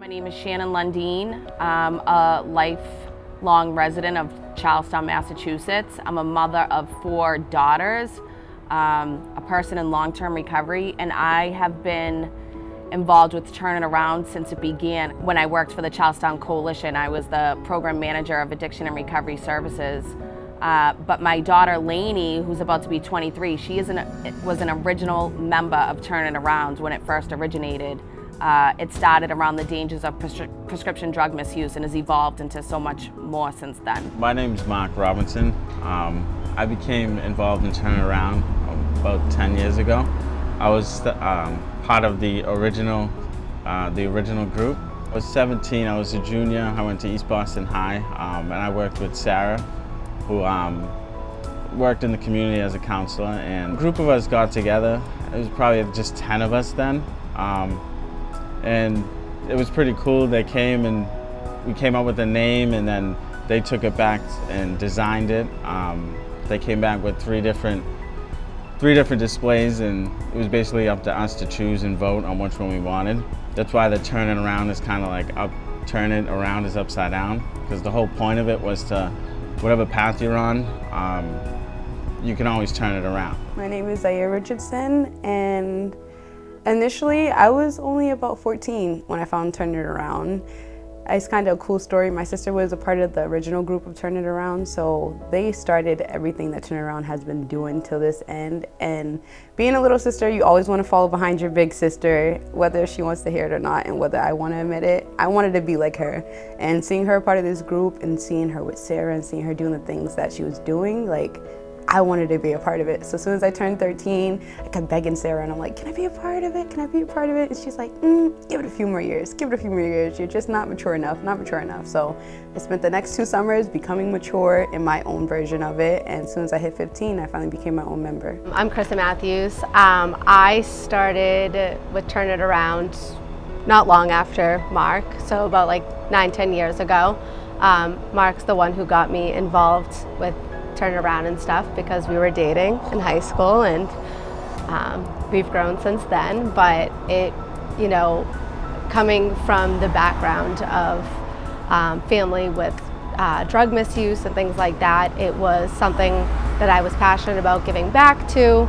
name is Shannon Lundeen. I'm a lifelong resident of Charlestown, Massachusetts. I'm a mother of 4 daughters, a person in long-term recovery, and I have been involved with Turning Around since it began. When I worked for the Charlestown Coalition, I was the program manager of Addiction and Recovery Services. But my daughter Lainey, who's about to be 23, she was an original member of Turning Around when it first originated. It started around the dangers of prescription drug misuse and has evolved into so much more since then. My name is Mark Robinson. I became involved in Turning Around about 10 years ago. I was part of the original group. I was 17, I was a junior. I went to East Boston High, and I worked with Sarah, who worked in the community as a counselor. And a group of us got together. It was probably just 10 of us then. And it was pretty cool. They came and we came up with a name, and then they took it back and designed it. They came back with three different displays, and it was basically up to us to choose and vote on which one we wanted. That's why the turning around is kind of like turn it around is upside down, because the whole point of it was to, whatever path you're on, you can always turn it around. My name is Zaire Richardson, and initially I was only about 14 when I found Turn It Around. It's kind of a cool story. My sister was a part of the original group of Turn It Around, so they started everything that Turn It Around has been doing till this end. And being a little sister, you always want to follow behind your big sister, whether she wants to hear it or not, and whether I want to admit it. I wanted to be like her. And seeing her a part of this group and seeing her with Sarah and seeing her doing the things that she was doing, like, I wanted to be a part of it. So as soon as I turned 13, I kept begging Sarah, and I'm like, can I be a part of it? Can I be a part of it? And she's like, give it a few more years. Give it a few more years. You're just not mature enough, not mature enough. So I spent the next 2 summers becoming mature in my own version of it. And as soon as I hit 15, I finally became my own member. I'm Krista Matthews. I started with Turn It Around not long after Mark, so about like 9-10 years ago. Mark's the one who got me involved with Turn Around and stuff because we were dating in high school, and we've grown since then. But it, coming from the background of family with drug misuse and things like that, it was something that I was passionate about giving back to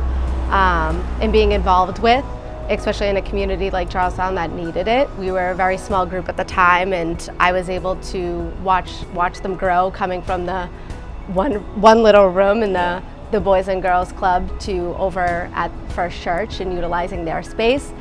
and being involved with, especially in a community like Charlestown that needed it. We were a very small group at the time, and I was able to watch them grow, coming from the one little room in the Boys and Girls Club to over at First Church and utilizing their space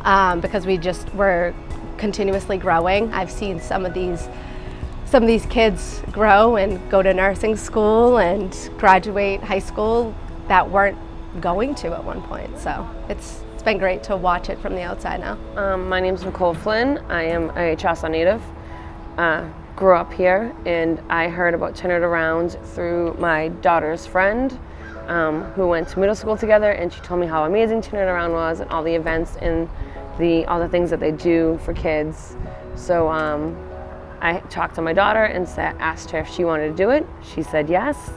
because we just were continuously growing. I've seen some of these kids grow and go to nursing school and graduate high school that weren't going to at one point. So it's been great to watch it from the outside now. My name's Nicole Flynn. I am a Charlestown native. Grew up here, and I heard about Turn It Around through my daughter's friend who went to middle school together, and she told me how amazing Turn It Around was and all the events and all the things that they do for kids. So I talked to my daughter and asked her if she wanted to do it. She said yes.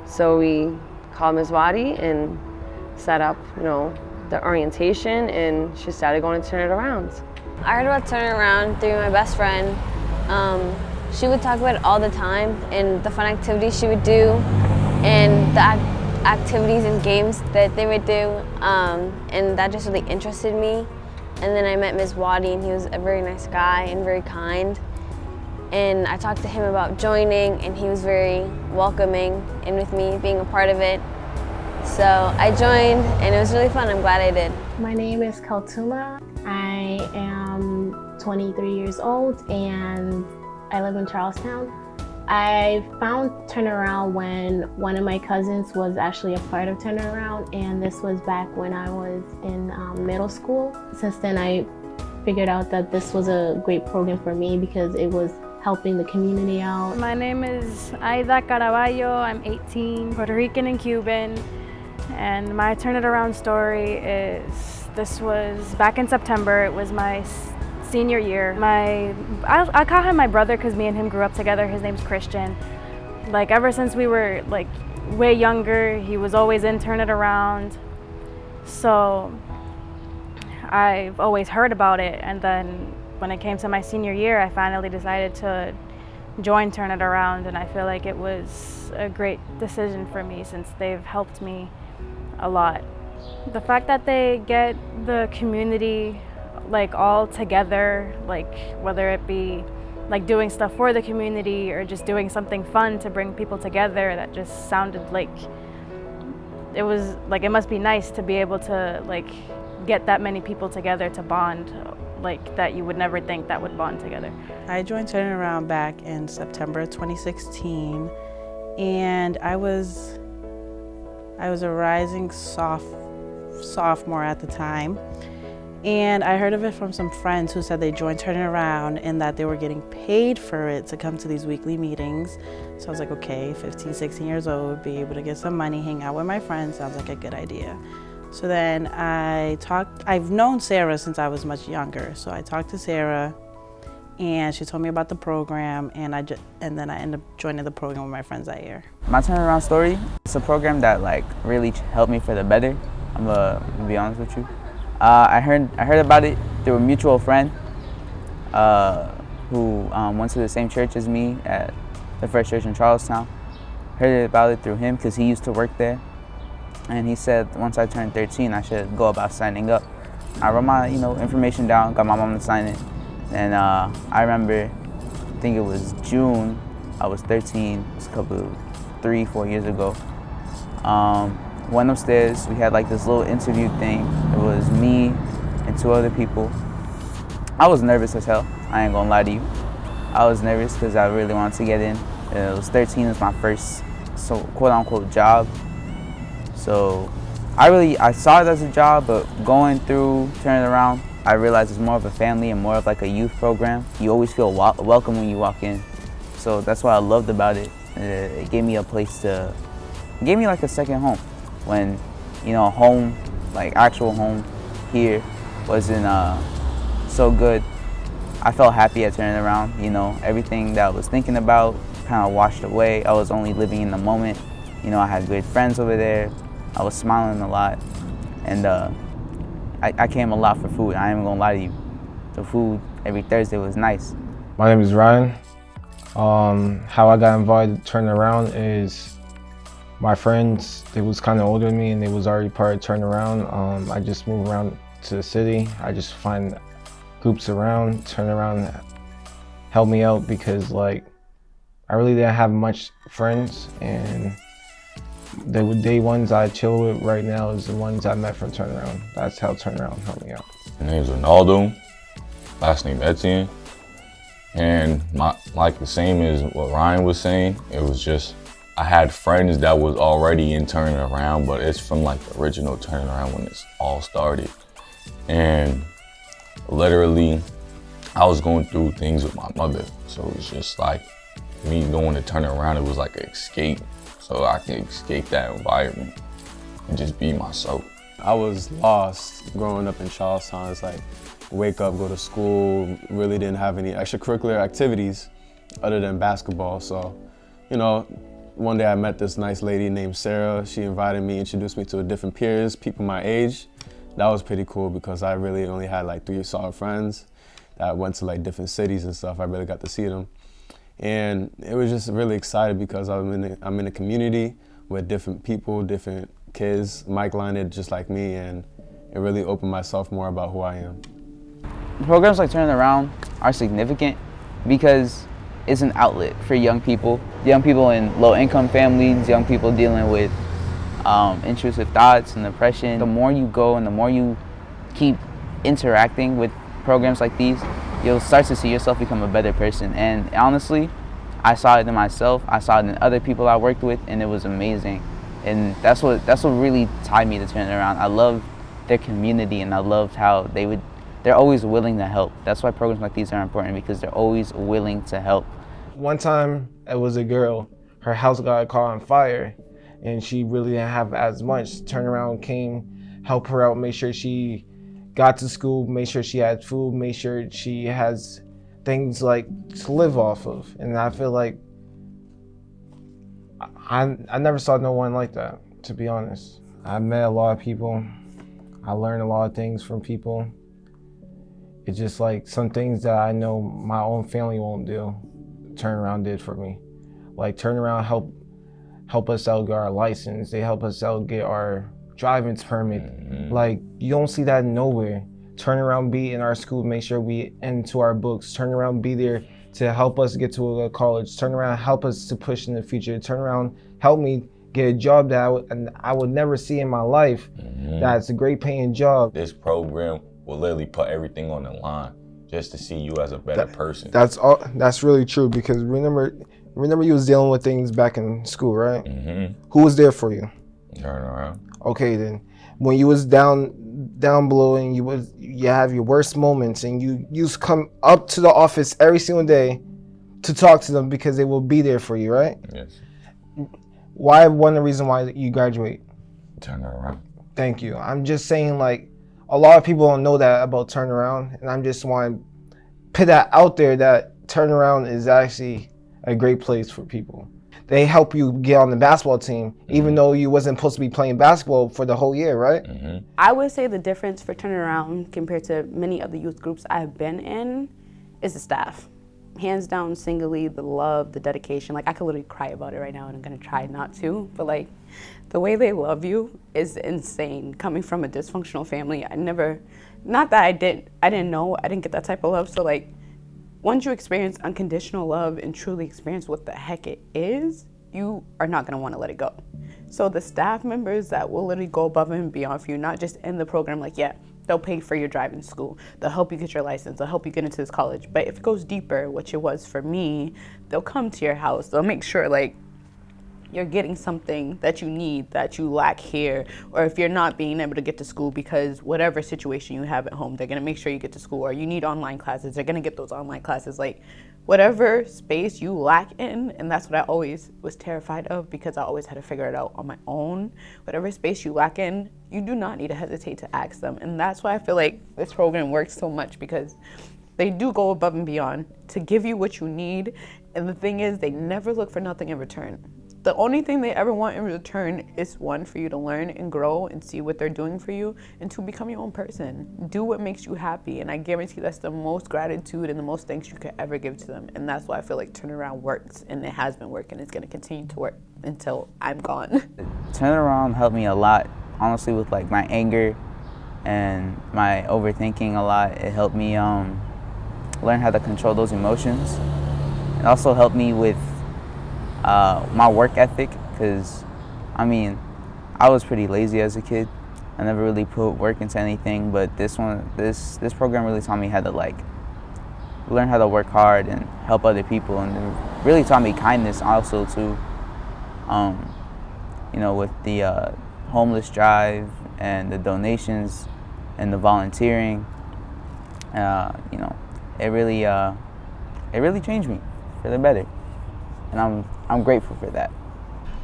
So we called Ms. Wadi and set up the orientation, and she started going to Turn It Around. I heard about Turn It Around through my best friend. She would talk about it all the time, and the fun activities she would do, and the activities and games that they would do, and that just really interested me. And then I met Ms. Wadi, and he was a very nice guy and very kind. And I talked to him about joining, and he was very welcoming and with me being a part of it. So I joined, and it was really fun. I'm glad I did. My name is Kaltuma. I am 23 years old, and I live in Charlestown. I found Turn Around when one of my cousins was actually a part of Turn Around, and this was back when I was in middle school. Since then, I figured out that this was a great program for me because it was helping the community out. My name is Aida Caraballo. I'm 18, Puerto Rican and Cuban, and my Turn It Around story is, this was back in September. It was my senior year. I call him my brother because me and him grew up together. His name's Christian. Like, ever since we were like way younger, he was always in Turn It Around. So I've always heard about it, and then when it came to my senior year, I finally decided to join Turn It Around, and I feel like it was a great decision for me since they've helped me a lot. The fact that they get the community like all together, like whether it be like doing stuff for the community or just doing something fun to bring people together, that just sounded like it was like it must be nice to be able to like get that many people together to bond, like that you would never think that would bond together. I joined Turn It Around back in September 2016, and I was a rising sophomore at the time. And I heard of it from some friends who said they joined Turn It Around and that they were getting paid for it to come to these weekly meetings. So I was like, okay, 15, 16 years old, be able to get some money, hang out with my friends, sounds like a good idea. So then I've known Sarah since I was much younger. So I talked to Sarah and she told me about the program, and then I ended up joining the program with my friends that year. My Turn It Around story, it's a program that like really helped me for the better. I'm gonna be honest with you. I heard about it through a mutual friend who went to the same church as me at the First Church in Charlestown. Heard about it through him because he used to work there, and he said once I turned 13 I should go about signing up. I wrote my information down, got my mom to sign it, and I remember, I think it was June, I was 13, it was a couple, 3-4 years ago. Went upstairs, we had like this little interview thing. It was me and 2 other people. I was nervous as hell, I ain't gonna lie to you. I was nervous because I really wanted to get in. It was 13, it was my first quote unquote job. So I saw it as a job, but going through Turn It Around, I realized it's more of a family and more of like a youth program. You always feel welcome when you walk in. So that's what I loved about it. It gave me a place to, it gave me like a second home. When, home, like actual home here wasn't so good. I felt happy at Turning Around, everything that I was thinking about kind of washed away. I was only living in the moment. I had good friends over there. I was smiling a lot, and I came a lot for food. I ain't even gonna lie to you. The food every Thursday was nice. My name is Ryan. How I got invited to Turn Around is my friends, they was kind of older than me and they was already part of Turn Around. I just moved around to the city. I just find groups around, Turn Around helped me out because like I really didn't have much friends, and the day ones I chill with right now is the ones I met from Turn Around. That's how Turn Around helped me out. My name's Ronaldo, last name Etienne, and like the same as what Ryan was saying, it was just I had friends that was already in Turning Around, but it's from like the original Turning Around when it's all started. And literally, I was going through things with my mother. So it was just like, me going to Turning Around, it was like an escape. So I could escape that environment and just be myself. I was lost growing up in Charlestown. It's like, wake up, go to school, really didn't have any extracurricular activities other than basketball. So, one day I met this nice lady named Sarah. She invited me, introduced me to different peers, people my age. That was pretty cool because I really only had like 3 solid friends that went to like different cities and stuff. I really got to see them. And it was just really excited because I'm in a community with different people, different kids, like-minded just like me, and it really opened myself more about who I am. Programs like Turn Around are significant because it's an outlet for young people in low-income families, young people dealing with intrusive thoughts and depression. The more you go and the more you keep interacting with programs like these, you'll start to see yourself become a better person. And honestly, I saw it in myself, I saw it in other people I worked with, and it was amazing. And that's what really tied me to Turn Around. I loved their community, and I loved how they're always willing to help. That's why programs like these are important, because they're always willing to help. One time, it was a girl, her house got caught on fire, and she really didn't have as much. Turn Around came, help her out, make sure she got to school, make sure she had food, make sure she has things like to live off of. And I feel like I never saw no one like that, to be honest. I met a lot of people. I learned a lot of things from people. It's just like some things that I know my own family won't do, Turnaround did for me. Like Turnaround help us out get our license. They help us out get our driving permit. Like you don't see that nowhere. Turnaround be in our school, make sure we into our books. Turnaround be there to help us get to a college. Turnaround help us to push in the future. Turnaround help me get a job that I would never see in my life. That's a great paying job. This program will literally put everything on the line just to see you as a better person. That's really true, because remember you was dealing with things back in school, right? Who was there for you? Turnaround. Okay, then when you was down below and you have your worst moments and you come up to the office every single day to talk to them because they will be there for you, right? Yes. Why one of the reasons why you graduate? Turnaround. Thank you. I'm just saying, like, a lot of people don't know that about Turnaround, and I'm just want to put that out there that Turnaround is actually a great place for people. They help you get on the basketball team, even though you wasn't supposed to be playing basketball for the whole year, right? I would say the difference for Turnaround compared to many other youth groups I've been in is the staff. Hands down, singly, the love, the dedication. Like, I could literally cry about it right now, and I'm gonna try not to, but like, the way they love you is insane. Coming from a dysfunctional family, not that I didn't know, I didn't get that type of love. So like, once you experience unconditional love and truly experience what the heck it is, you are not gonna wanna let it go. So the staff members that will literally go above and beyond for you, not just in the program, like, yeah, they'll pay for your driving school, they'll help you get your license, they'll help you get into this college. But if it goes deeper, which it was for me, they'll come to your house, they'll make sure like you're getting something that you need, that you lack here, or if you're not being able to get to school because whatever situation you have at home, they're gonna make sure you get to school, or you need online classes, they're gonna get those online classes. Like, whatever space you lack in, and that's what I always was terrified of because I always had to figure it out on my own. Whatever space you lack in, you do not need to hesitate to ask them. And that's why I feel like this program works so much, because they do go above and beyond to give you what you need. And the thing is, they never look for nothing in return. The only thing they ever want in return is, one, for you to learn and grow and see what they're doing for you, and to become your own person. Do what makes you happy, and I guarantee that's the most gratitude and the most thanks you could ever give to them. And that's why I feel like Turnaround works, and it has been working. It's gonna continue to work until I'm gone. Turnaround helped me a lot, honestly, with like my anger and my overthinking a lot. It helped me learn how to control those emotions. It also helped me with my work ethic, because I mean, I was pretty lazy as a kid. I never really put work into anything, but this program really taught me how to like learn how to work hard and help other people, and it really taught me kindness also too. You know, with the homeless drive and the donations and the volunteering, you know, it really changed me for the better. And I'm grateful for that.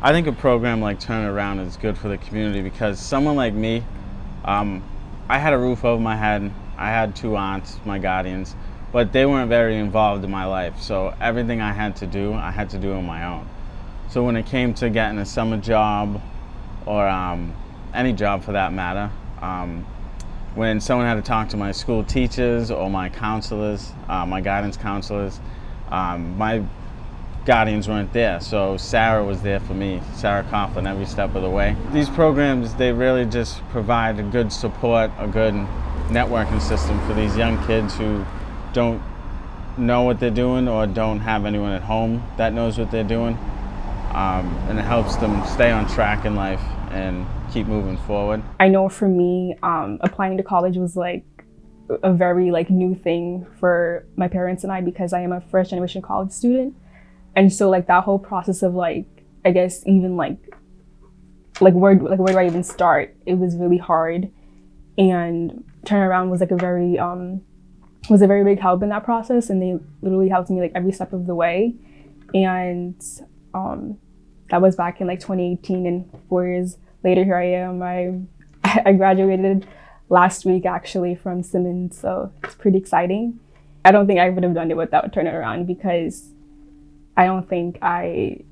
I think a program like Turnaround is good for the community, because someone like me, I had a roof over my head. I had 2 aunts, my guardians, but they weren't very involved in my life. So everything I had to do on my own. So when it came to getting a summer job, or any job for that matter, when someone had to talk to my school teachers or my counselors, my guidance counselors, my guardians weren't there, so Sarah was there for me, Sarah Coughlin, every step of the way. These programs, they really just provide a good support, a good networking system for these young kids who don't know what they're doing or don't have anyone at home that knows what they're doing, and it helps them stay on track in life and keep moving forward. I know for me, applying to college was like a very like new thing for my parents and I, because I am a first generation college student. And so like that whole process of like, I guess even like where do I even start? It was really hard. And Turnaround was like a very big help in that process, and they literally helped me like every step of the way. And that was back in like 2018, and 4 years later here I am. I graduated last week actually from Simmons, so it's pretty exciting. I don't think I would have done it without Turnaround, because I don't think I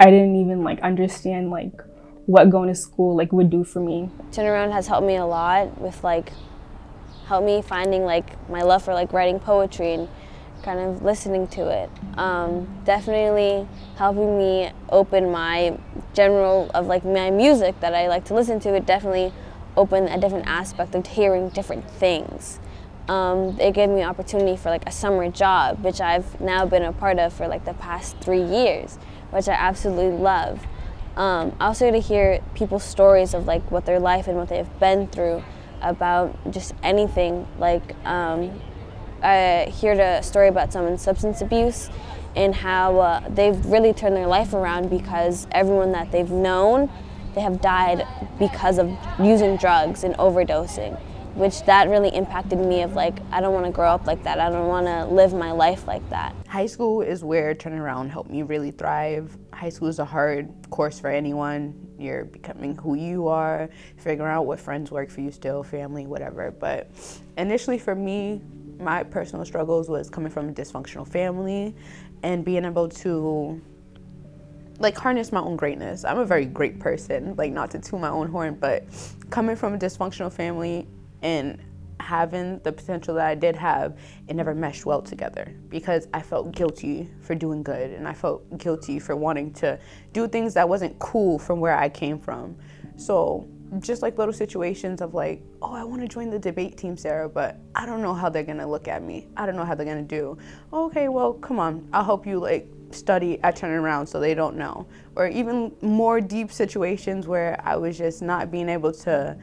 didn't even like understand like what going to school like would do for me. Turnaround has helped me a lot with like helped me finding like my love for like writing poetry and kind of listening to it. Definitely helping me open my general of like my music that I like to listen to. It definitely opened a different aspect of hearing different things. It gave me an opportunity for like a summer job, which I've now been a part of for like the past 3 years, which I absolutely love. Also to hear people's stories of like what their life and what they've been through about just anything. Like I heard a story about someone's substance abuse and how they've really turned their life around because everyone that they've known, they have died because of using drugs and overdosing, which that really impacted me of like, I don't want to grow up like that. I don't want to live my life like that. High school is where turnaround helped me really thrive. High school is a hard course for anyone. You're becoming who you are, figuring out what friends work for you still, family, whatever. But initially for me, my personal struggles was coming from a dysfunctional family and being able to like harness my own greatness. I'm a very great person, like not to toot my own horn, but coming from a dysfunctional family and having the potential that I did have, it never meshed well together because I felt guilty for doing good and I felt guilty for wanting to do things that wasn't cool from where I came from. So just like little situations of like, oh, I want to join the debate team, Sarah, but I don't know how they're gonna look at me. I don't know how they're gonna do. Okay, well, come on, I'll help you like study at Turning Around so they don't know. Or even more deep situations where I was just not being able to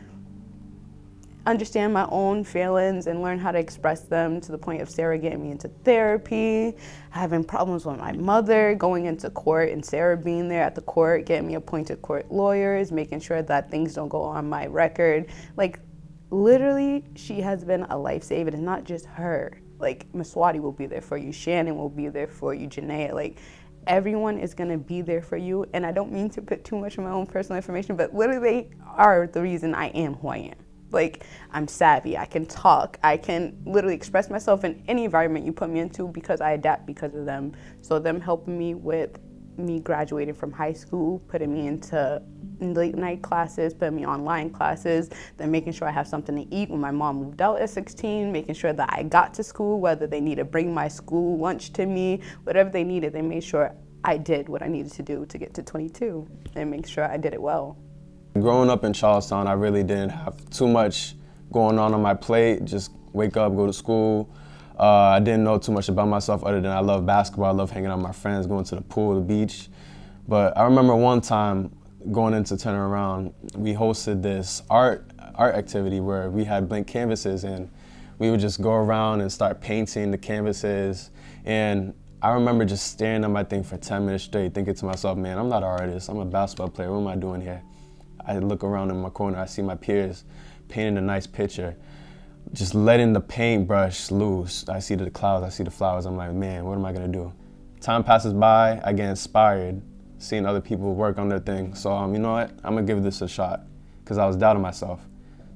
understand my own feelings and learn how to express them, to the point of Sarah getting me into therapy, having problems with my mother, going into court and Sarah being there at the court, getting me appointed court lawyers, making sure that things don't go on my record. Like literally, she has been a lifesaver. It's not just her. Like Maswati will be there for you, Shannon will be there for you, Janaea, like everyone is gonna be there for you. And I don't mean to put too much of my own personal information, but literally they are the reason I am who I am. Like, I'm savvy, I can talk, I can literally express myself in any environment you put me into because I adapt because of them. So them helping me with me graduating from high school, putting me into late night classes, putting me online classes, then making sure I have something to eat when my mom moved out at 16, making sure that I got to school, whether they need to bring my school lunch to me, whatever they needed, they made sure I did what I needed to do to get to 22 and make sure I did it well. Growing up in Charlestown, I really didn't have too much going on my plate. Just wake up, go to school. I didn't know too much about myself other than I love basketball. I love hanging out with my friends, going to the pool, the beach. But I remember one time going into Turning Around, we hosted this art activity where we had blank canvases and we would just go around and start painting the canvases. And I remember just staring at my thing for 10 minutes straight, thinking to myself, man, I'm not an artist, I'm a basketball player, what am I doing here? I look around in my corner, I see my peers painting a nice picture, just letting the paintbrush loose. I see the clouds, I see the flowers, I'm like, man, what am I gonna do? Time passes by, I get inspired, seeing other people work on their thing. So you know what, I'm gonna give this a shot, because I was doubting myself.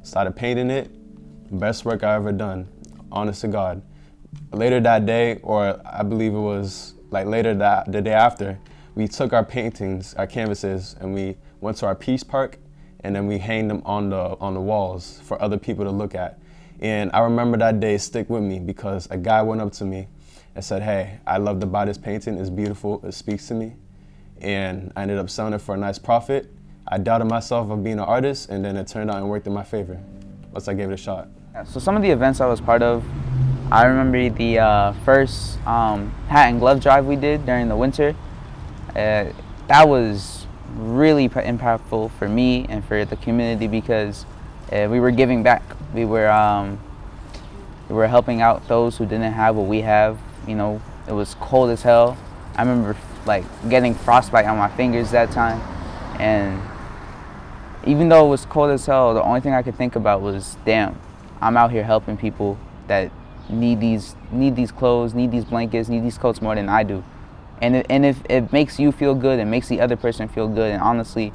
Started painting it, best work I ever done, honest to God. Later that day, or I believe it was like later the day after, we took our paintings, our canvases, and we went to our Peace Park, and then we hanged them on the walls for other people to look at. And I remember that day stick with me because a guy went up to me and said, hey, I love to buy this painting, it's beautiful, it speaks to me. And I ended up selling it for a nice profit. I doubted myself of being an artist, and then it turned out and worked in my favor once I gave it a shot. So some of the events I was part of, I remember the first hat and glove drive we did during the winter. That was really impactful for me and for the community because we were giving back. We were helping out those who didn't have what we have. You know, it was cold as hell. I remember like getting frostbite on my fingers that time, and even though it was cold as hell, the only thing I could think about was, damn, I'm out here helping people that need these clothes, need these blankets, need these coats more than I do. And if it makes you feel good, it makes the other person feel good. And honestly,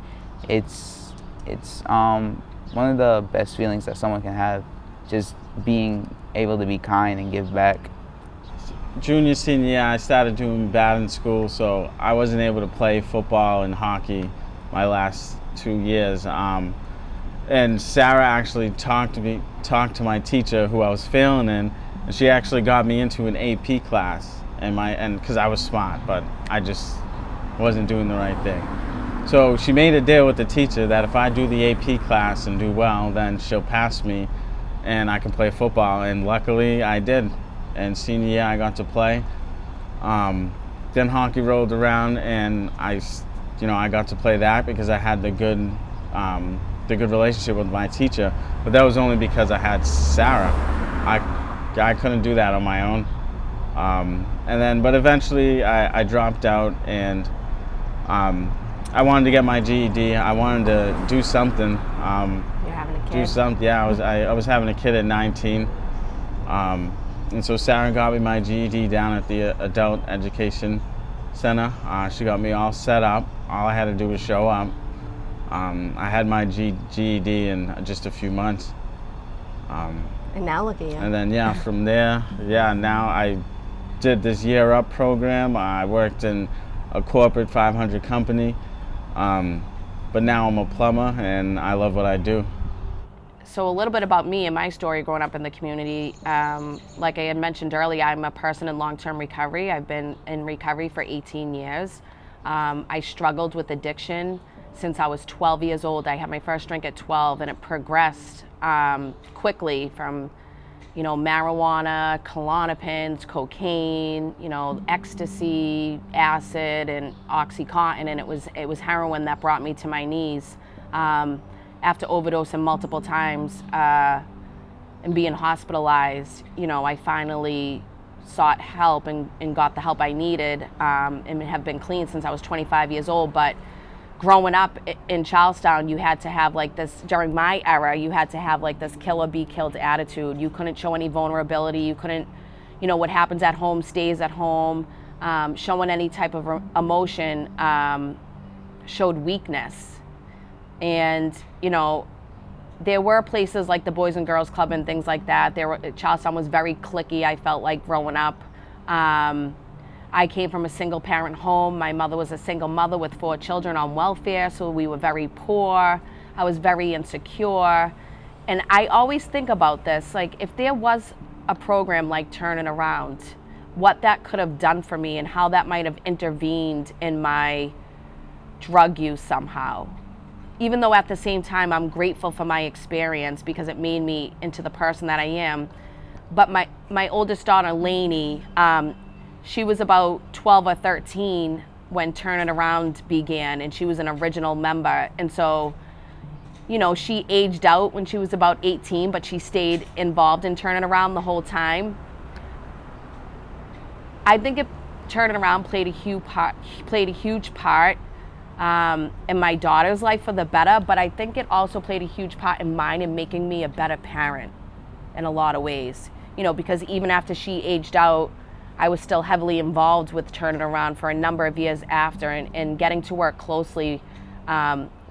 it's one of the best feelings that someone can have, just being able to be kind and give back. Junior, senior year, I started doing bad in school, so I wasn't able to play football and hockey my last 2 years. and Sarah actually talked to my teacher who I was failing in, and she actually got me into an AP class, and because I was smart, but I just wasn't doing the right thing. So she made a deal with the teacher that if I do the AP class and do well, then she'll pass me and I can play football, and luckily I did. And senior year I got to play. Then hockey rolled around, and I got to play that because I had the good relationship with my teacher. But that was only because I had Sarah. I couldn't do that on my own. But eventually I dropped out, and I wanted to get my GED. I wanted to do something. You're having a kid. Do something. Yeah, I was having a kid at 19. And so Sarah got me my GED down at the Adult Education Center. She got me all set up. All I had to do was show up. I had my GED in just a few months. And now look at you. And then from there, now I did this Year Up program. I worked in a corporate 500 company, but now I'm a plumber and I love what I do. So a little bit about me and my story growing up in the community. Like I had mentioned earlier, I'm a person in long-term recovery. I've been in recovery for 18 years. I struggled with addiction since I was 12 years old. I had my first drink at 12, and it progressed quickly from, marijuana, Klonopins, cocaine, ecstasy, acid, and OxyContin, and it was heroin that brought me to my knees. After overdosing multiple times and being hospitalized, I finally sought help and got the help I needed, and have been clean since I was 25 years old. But growing up in Charlestown, you had to have during my era, you had to have this kill or be killed attitude. You couldn't show any vulnerability. You couldn't, what happens at home stays at home. Showing any type of emotion showed weakness. And, there were places like the Boys and Girls Club and things like that. Charlestown was very cliquey, I felt like, growing up. I came from a single parent home. My mother was a single mother with 4 children on welfare, so we were very poor. I was very insecure. And I always think about this, if there was a program like Turning Around, what that could have done for me and how that might have intervened in my drug use somehow. Even though at the same time I'm grateful for my experience because it made me into the person that I am. But my oldest daughter, Lainey, she was about 12 or 13 when Turning Around began, and she was an original member. And so, she aged out when she was about 18, but she stayed involved in Turning Around the whole time. I think Turning Around played a huge part in my daughter's life for the better, but I think it also played a huge part in mine in making me a better parent in a lot of ways. Because even after she aged out, I was still heavily involved with Turning Around for a number of years after, and getting to work closely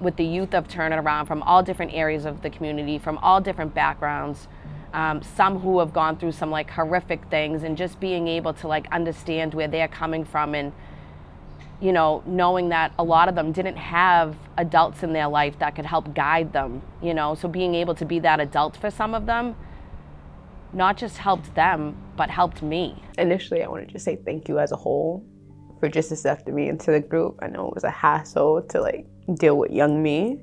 with the youth of Turning Around from all different areas of the community, from all different backgrounds, some who have gone through some horrific things, and just being able to understand where they're coming from, and knowing that a lot of them didn't have adults in their life that could help guide them, so being able to be that adult for some of them not just helped them, but helped me. Initially, I wanted to say thank you as a whole for just accepting me into the group. I know it was a hassle to deal with young me,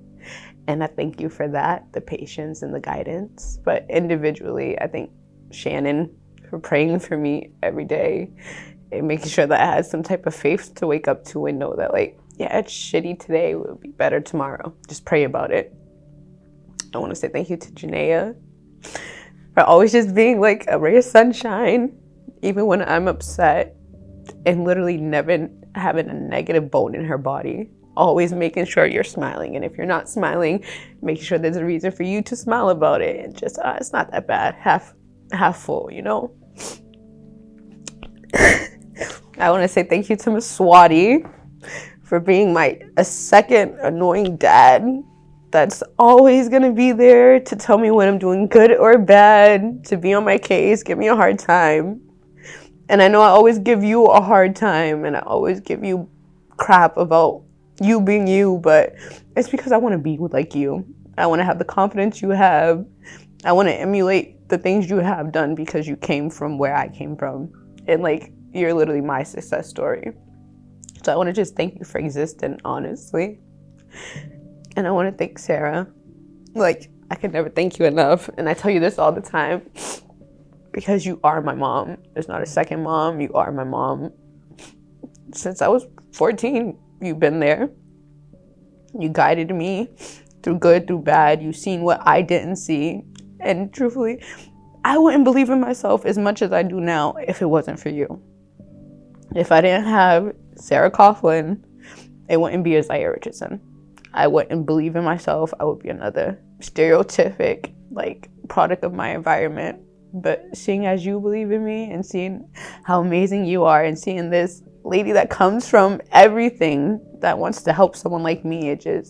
and I thank you for that, the patience and the guidance. But individually, I thank Shannon for praying for me every day and making sure that I had some type of faith to wake up to and know that it's shitty today, it will be better tomorrow. Just pray about it. I want to say thank you to Janaea for always just being a ray of sunshine, even when I'm upset, and literally never having a negative bone in her body. Always making sure you're smiling, and if you're not smiling, making sure there's a reason for you to smile about it, and just it's not that bad, half full, I want to say thank you to Miss Swati for being a second annoying dad that's always going to be there to tell me when I'm doing good or bad, to be on my case, give me a hard time. And I know I always give you a hard time, and I always give you crap about you being you, but it's because I want to be like you. I want to have the confidence you have. I want to emulate the things you have done because you came from where I came from. And like, you're literally my success story. So I want to just thank you for existing, honestly. And I want to thank Sarah. Like, I could never thank you enough. And I tell you this all the time because you are my mom. There's not a second mom. You are my mom. Since I was 14, you've been there. You guided me through good, through bad. You've seen what I didn't see. And truthfully, I wouldn't believe in myself as much as I do now if it wasn't for you. If I didn't have Sarah Coughlin, it wouldn't be Isaiah Richardson. I wouldn't believe in myself. I would be another stereotypic, like, product of my environment. But seeing as you believe in me and seeing how amazing you are and seeing this lady that comes from everything that wants to help someone like me, I feel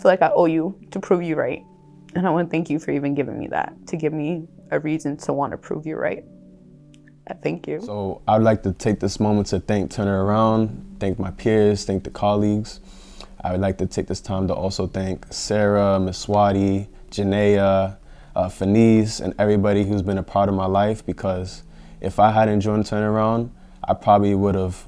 like I owe you to prove you right. And I want to thank you for even giving me that, to give me a reason to want to prove you right. Thank you. So I'd like to take this moment to turn it around, thank my peers, thank the colleagues. I would like to take this time to also thank Sarah, Miss Swati, Janaea, Fanice, and everybody who's been a part of my life, because if I hadn't joined Turnaround, I probably would have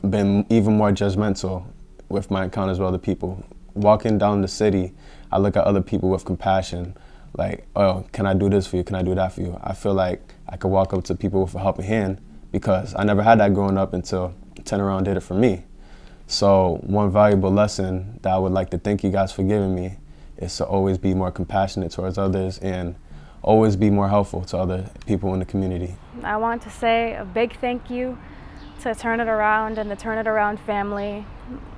been even more judgmental with my encounters with other people. Walking down the city, I look at other people with compassion, like, oh, can I do this for you? Can I do that for you? I feel like I could walk up to people with a helping hand because I never had that growing up until Turnaround did it for me. So one valuable lesson that I would like to thank you guys for giving me is to always be more compassionate towards others and always be more helpful to other people in the community. I want to say a big thank you to Turn It Around and the Turn It Around family.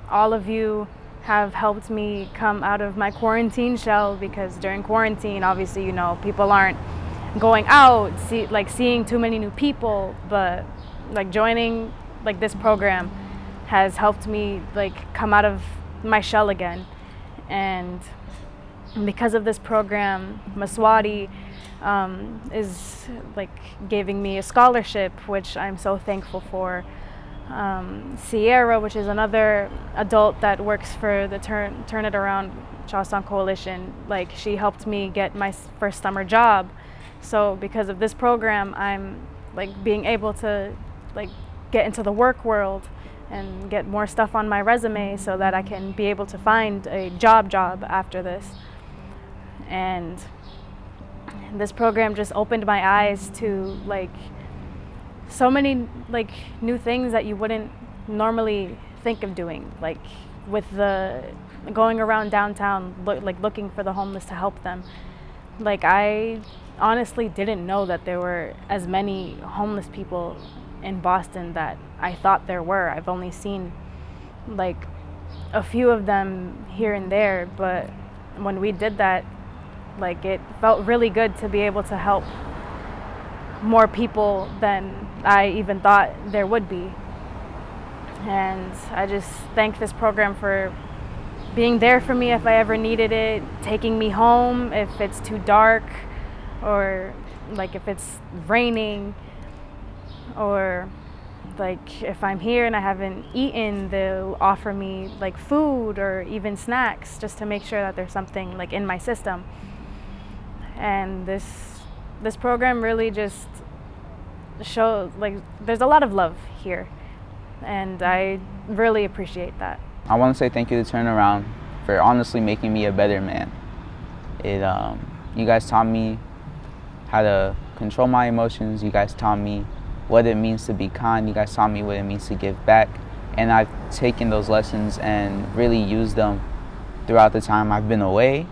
All of you have helped me come out of my quarantine shell, because during quarantine, obviously, you know, people aren't going out, seeing too many new people, but like joining like this program has helped me like come out of my shell again. And because of this program, Maswati is like giving me a scholarship, which I'm so thankful for. Sierra, which is another adult that works for the Turn It Around Charlestown Coalition, like she helped me get my first summer job. So because of this program, I'm like being able to like get into the work world and get more stuff on my resume so that I can be able to find a job after this. And this program just opened my eyes to like so many like new things that you wouldn't normally think of doing, like with the going around downtown looking for the homeless to help them. Like I honestly didn't know that there were as many homeless people in Boston that I thought there were. I've only seen like a few of them here and there, but when we did that, like it felt really good to be able to help more people than I even thought there would be. And I just thank this program for being there for me if I ever needed it, taking me home if it's too dark, or like if it's raining, or like if I'm here and I haven't eaten, they'll offer me like food or even snacks just to make sure that there's something like in my system. And this program really just shows like there's a lot of love here, and I really appreciate that. I want to say thank you to Turn Around for honestly making me a better man. You guys taught me how to control my emotions. You guys taught me what it means to be kind. You guys taught me what it means to give back. And I've taken those lessons and really used them throughout the time I've been away.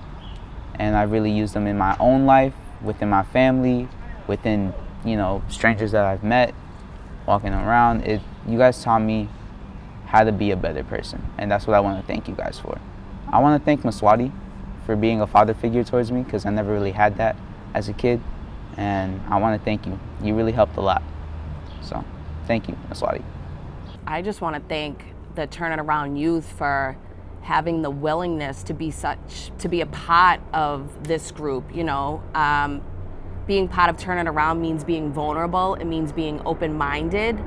And I really used them in my own life, within my family, within, strangers that I've met, walking around. You guys taught me how to be a better person. And that's what I want to thank you guys for. I want to thank Maswati for being a father figure towards me, because I never really had that as a kid. And I want to thank you. You really helped a lot. So, thank you, Maswati. I just want to thank the Turn It Around youth for having the willingness to be a part of this group. Being part of Turn It Around means being vulnerable. It means being open-minded.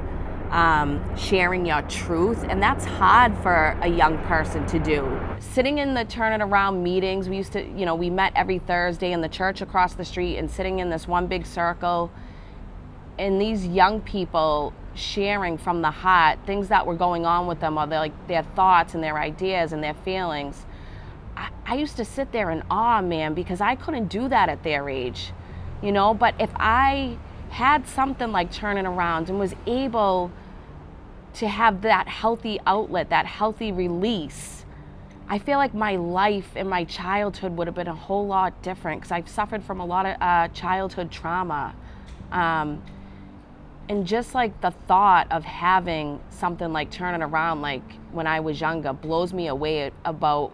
sharing your truth, and that's hard for a young person to do. Sitting in the Turn It Around meetings, we used to, we met every Thursday in the church across the street and sitting in this one big circle, and these young people sharing from the heart things that were going on with them, or their thoughts and their ideas and their feelings. I used to sit there in awe, man, because I couldn't do that at their age, but if I had something like Turn It Around and was able to have that healthy outlet, that healthy release, I feel like my life and my childhood would have been a whole lot different, because I've suffered from a lot of childhood trauma. And just like the thought of having something like Turn It Around, like when I was younger, blows me away about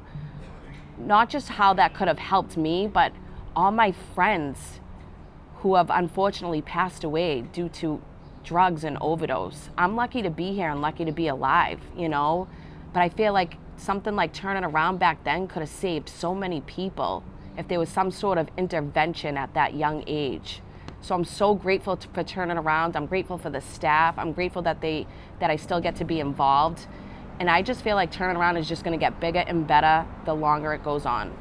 not just how that could have helped me, but all my friends who have unfortunately passed away due to drugs and overdose. I'm lucky to be here and lucky to be alive, but I feel like something like Turn It Around back then could have saved so many people if there was some sort of intervention at that young age. So I'm so grateful for Turn It Around. I'm grateful for the staff. I'm grateful that I still get to be involved. And I just feel like Turn It Around is just going to get bigger and better the longer it goes on.